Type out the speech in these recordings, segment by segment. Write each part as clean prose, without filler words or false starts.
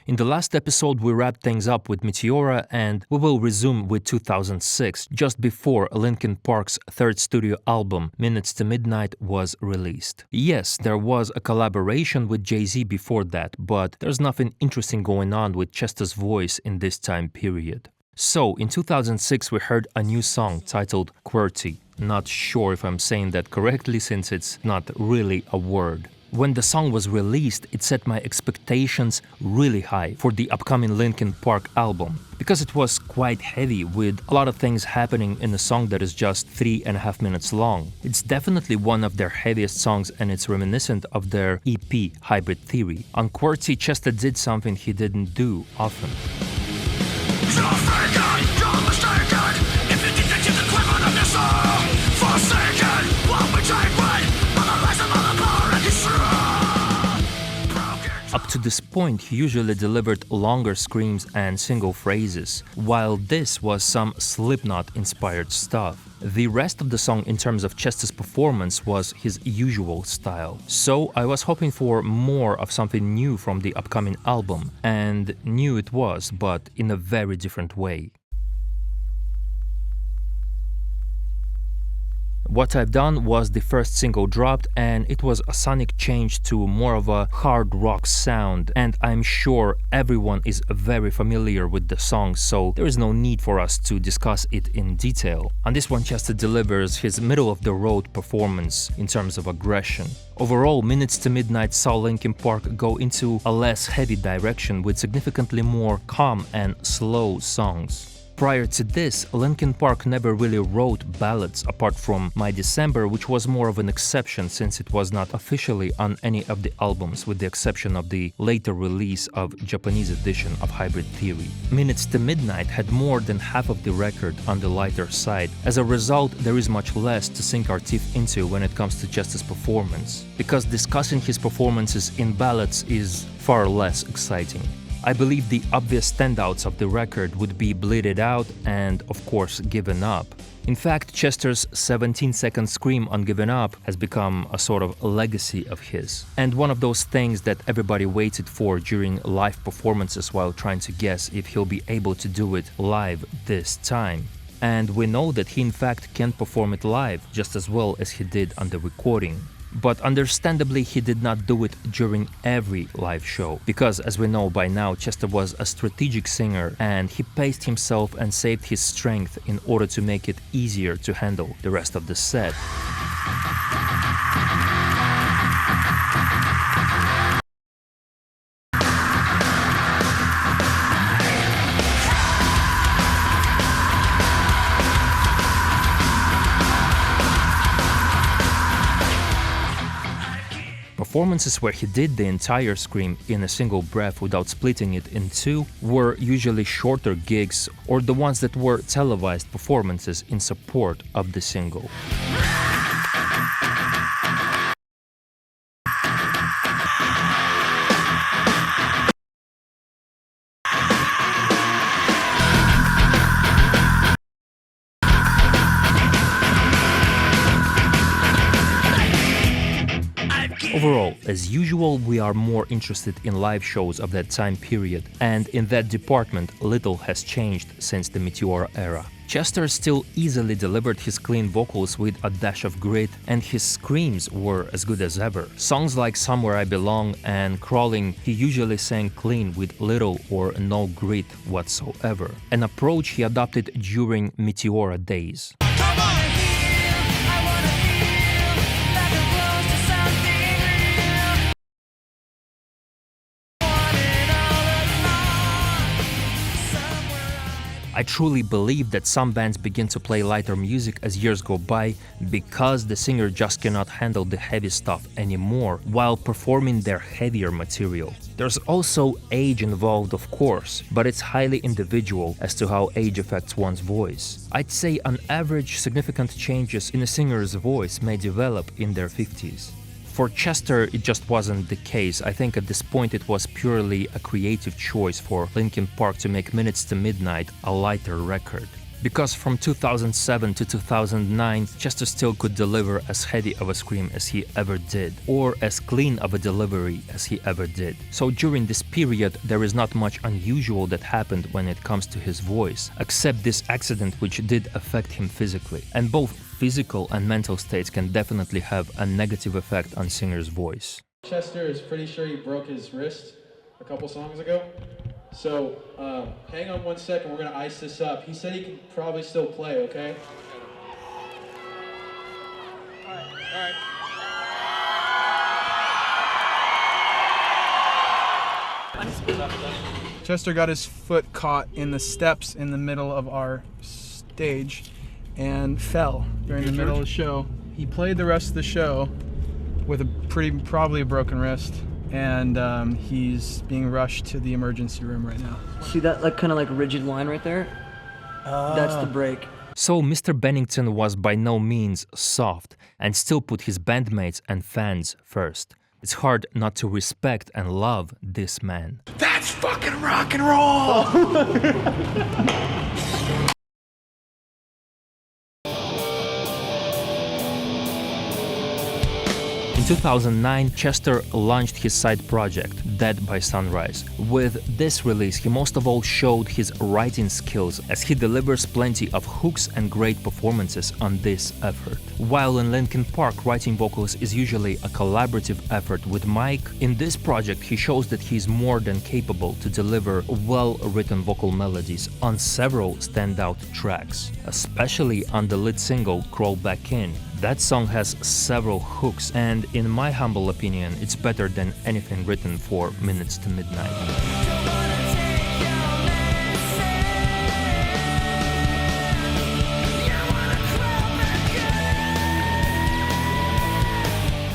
In the last episode, we wrapped things up with Meteora, and we will resume with 2006, just before Linkin Park's third studio album, Minutes to Midnight, was released. Yes, there was a collaboration with Jay-Z before that, but there's nothing interesting going on with Chester's voice in this time period. So, in 2006, we heard a new song titled QWERTY. Not sure if I'm saying that correctly since it's not really a word. When the song was released, it set my expectations really high for the upcoming Linkin Park album, because it was quite heavy with a lot of things happening in a song that is just 3.5 minutes long. It's definitely one of their heaviest songs, and it's reminiscent of their EP, Hybrid Theory. On QWERTY, Chester did something he didn't do often. Up to this point, he usually delivered longer screams and single phrases, while this was some Slipknot-inspired stuff. The rest of the song in terms of Chester's performance was his usual style. So I was hoping for more of something new from the upcoming album, and new it was, but in a very different way. What I've done was the first single dropped, and it was a sonic change to more of a hard rock sound, and I'm sure everyone is very familiar with the song, so there is no need for us to discuss it in detail. On this one, Chester delivers his middle-of-the-road performance in terms of aggression. Overall, Minutes to Midnight saw Linkin Park go into a less heavy direction with significantly more calm and slow songs. Prior to this, Linkin Park never really wrote ballads apart from My December, which was more of an exception since it was not officially on any of the albums, with the exception of the later release of Japanese edition of Hybrid Theory. Minutes to Midnight had more than half of the record on the lighter side. As a result, there is much less to sink our teeth into when it comes to Chester's performance, because discussing his performances in ballads is far less exciting. I believe the obvious standouts of the record would be Bleed It Out and, of course, Given Up. In fact, Chester's 17-second scream on Given Up has become a sort of legacy of his, and one of those things that everybody waited for during live performances while trying to guess if he'll be able to do it live this time. And we know that he in fact can perform it live just as well as he did on the recording. But understandably, he did not do it during every live show, because as we know by now, Chester was a strategic singer and he paced himself and saved his strength in order to make it easier to handle the rest of the set. Performances where he did the entire scream in a single breath without splitting it in two were usually shorter gigs or the ones that were televised performances in support of the single. Overall, as usual, we are more interested in live shows of that time period, and in that department, little has changed since the Meteora era. Chester still easily delivered his clean vocals with a dash of grit, and his screams were as good as ever. Songs like Somewhere I Belong and Crawling, he usually sang clean with little or no grit whatsoever, an approach he adopted during Meteora days. I truly believe that some bands begin to play lighter music as years go by because the singer just cannot handle the heavy stuff anymore while performing their heavier material. There's also age involved, of course, but it's highly individual as to how age affects one's voice. I'd say on average, significant changes in a singer's voice may develop in their 50s. For Chester, it just wasn't the case. I think at this point it was purely a creative choice for Linkin Park to make Minutes to Midnight a lighter record. because from 2007 to 2009, Chester still could deliver as heavy of a scream as he ever did, or as clean of a delivery as he ever did. So during this period, there is not much unusual that happened when it comes to his voice, except this accident which did affect him physically. And both physical and mental states can definitely have a negative effect on singer's voice. Chester is pretty sure he broke his wrist a couple songs ago. So hang on 1 second, we're gonna ice this up. He said he can probably still play, okay? All right. Chester got his foot caught in the steps in the middle of our stage and fell during the middle of the show. He played the rest of the show with probably a broken wrist, and he's being rushed to the emergency room right now. See that kind of rigid line right there? That's the break. So Mr. Bennington was by no means soft and still put his bandmates and fans first. It's hard not to respect and love this man. That's fucking rock and roll! In 2009, Chester launched his side project, Dead by Sunrise. With this release, he most of all showed his writing skills, as he delivers plenty of hooks and great performances on this effort. While in Linkin Park, writing vocals is usually a collaborative effort with Mike, in this project he shows that he is more than capable to deliver well-written vocal melodies on several standout tracks, especially on the lead single, Crawl Back In. That song has several hooks, and in my humble opinion, it's better than anything written for Minutes to Midnight.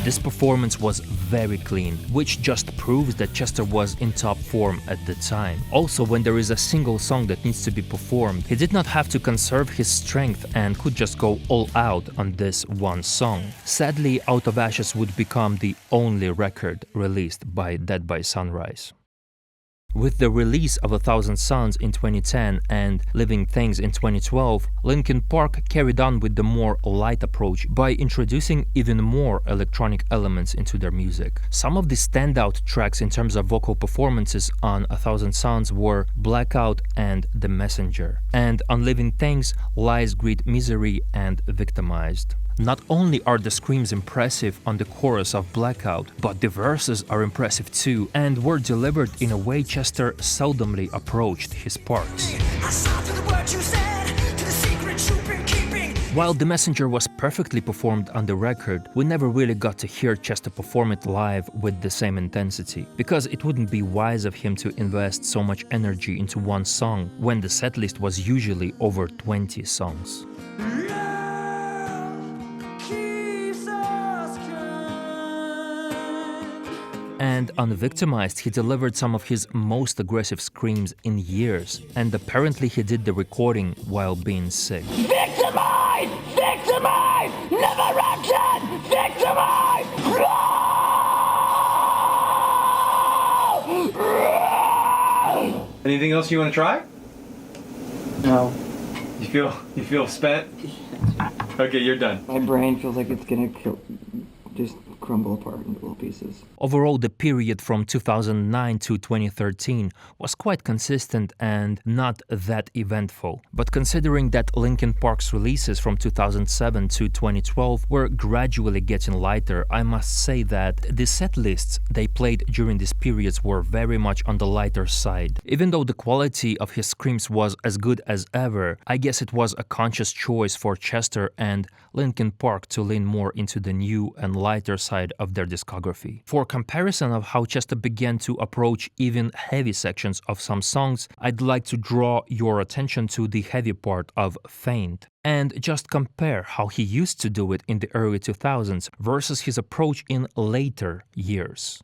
This performance was very clean, which just proves that Chester was in top form at the time. Also, when there is a single song that needs to be performed, he did not have to conserve his strength and could just go all out on this one song. Sadly, Out of Ashes would become the only record released by Dead by Sunrise. With the release of 1,000 Suns in 2010 and Living Things in 2012, Linkin Park carried on with the more light approach by introducing even more electronic elements into their music. Some of the standout tracks in terms of vocal performances on 1,000 Suns were Blackout and The Messenger, and on Living Things, Lies, Greed, Misery and Victimized. Not only are the screams impressive on the chorus of Blackout, but the verses are impressive too, and were delivered in a way Chester seldomly approached his parts. While The Messenger was perfectly performed on the record, we never really got to hear Chester perform it live with the same intensity, because it wouldn't be wise of him to invest so much energy into one song when the setlist was usually over 20 songs. And on Victimized, he delivered some of his most aggressive screams in years, and apparently he did the recording while being sick. Victimize! Victimize! Never again! Victimize! Anything else you want to try? No. You feel spent? Okay, you're done. My brain feels like it's gonna just crumble apart into little pieces. Overall, the period from 2009 to 2013 was quite consistent and not that eventful. But considering that Linkin Park's releases from 2007 to 2012 were gradually getting lighter, I must say that the set lists they played during these periods were very much on the lighter side. Even though the quality of his screams was as good as ever, I guess it was a conscious choice for Chester and Linkin Park to lean more into the new and lighter side of their discography. For comparison of how Chester began to approach even heavy sections of some songs, I'd like to draw your attention to the heavy part of Faint, and just compare how he used to do it in the early 2000s versus his approach in later years.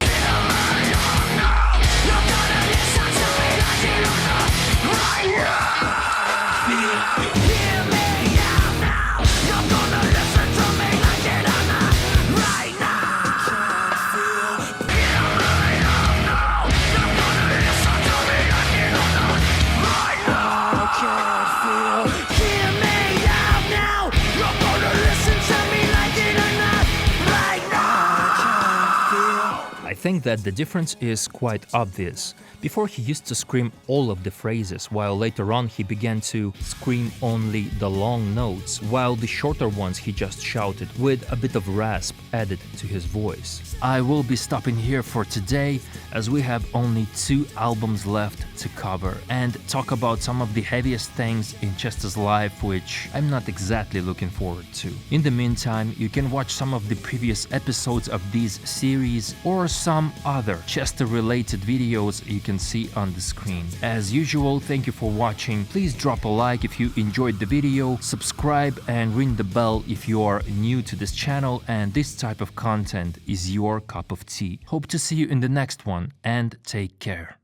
think that the difference is quite obvious. Before he used to scream all of the phrases, while later on he began to scream only the long notes, while the shorter ones he just shouted with a bit of rasp added to his voice. I will be stopping here for today, as we have only 2 albums left to cover and talk about some of the heaviest things in Chester's life, which I'm not exactly looking forward to. In the meantime, you can watch some of the previous episodes of these series or some other Chester-related videos you can see on the screen. As usual, thank you for watching. Please drop a like if you enjoyed the video, subscribe and ring the bell if you are new to this channel and this type of content is your cup of tea. Hope to see you in the next one and take care.